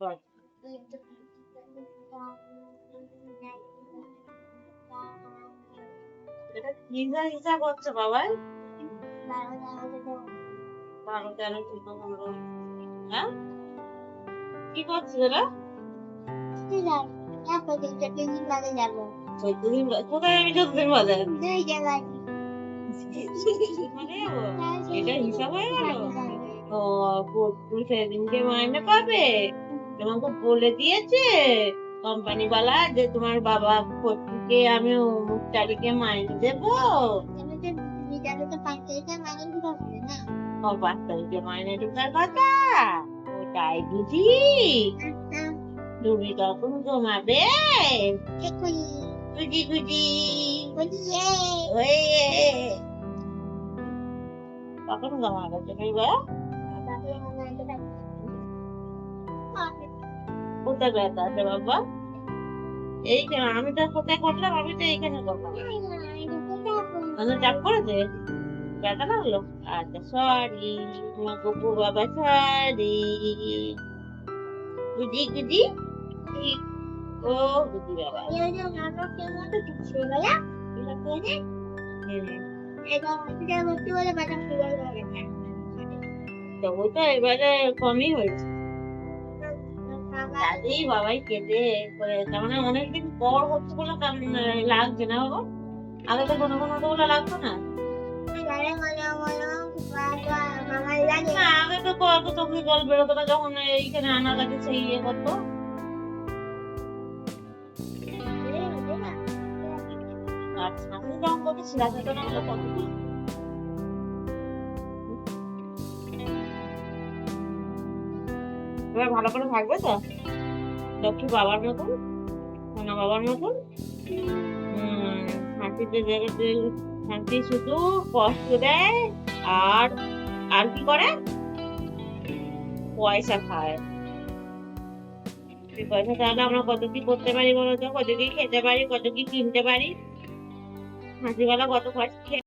বল। এটা কি হিসাব হচ্ছে বাবাই? 12, 13, 14, 15। হ্যাঁ, কি করছিস এটা? কোথায় আমি 14 বাজে? মানে যাবো? এটা হিসাব হয়ে গেল? ও, তুমি সেদিনকে মাইনে পাবে? তোমাকে বলে দিয়েছে কোম্পানি বালা যে তোমার বাবা পটুকে আমি অমুক তারিখে মাইনে দেবো। ও 5 তারিখে মাইনে ঢোকার কথা, ওটাই বুঝি। তুমি কখন ঘুমাবে? গুজি গুজি কখন ঘুমাবে তুমি গো? কোথায় ব্যথা আছে বাবা? এই যে আমি তো কোথায় করলাম? আমি তো এইখানে করলাম। চাপ করেছে? ব্যথা লাগলো? আচ্ছা, সরি তোমার গপু বাবা, সরি। গুজি গুজি ও গুজি বাবা। তো ওইটা এবারে কমই হয়েছে। দাদি বাবাই কেঁদে করে, তার মানে অনেকদিন পর হচ্ছে বলে কেমন লাগছে না বাবা? আগে তো কোনো কোনো তো ওগুলো লাগতো না। না, আগে তো কত চোখে জল বেরোতো না যখন এইখানে আনার কাছে সেই ইয়ে করতো। আচ্ছা, আমি যখন কত শিরা খেতো না ওগুলো কতদিন। এবার ভালো করে থাকবে তো লক্ষ্মী বাবার মতন, সোনা বাবার মতন। হাসিতে জায়গাতে হাসি শুধু কষ্ট দেয়, আর আর কি করে? পয়সা খায়। পয়সা তাহলে আমরা কত কি করতে পারি বলতো? কত কি খেতে পারি, কত কি কিনতে পারি? হাসিওয়ালা কত খরচ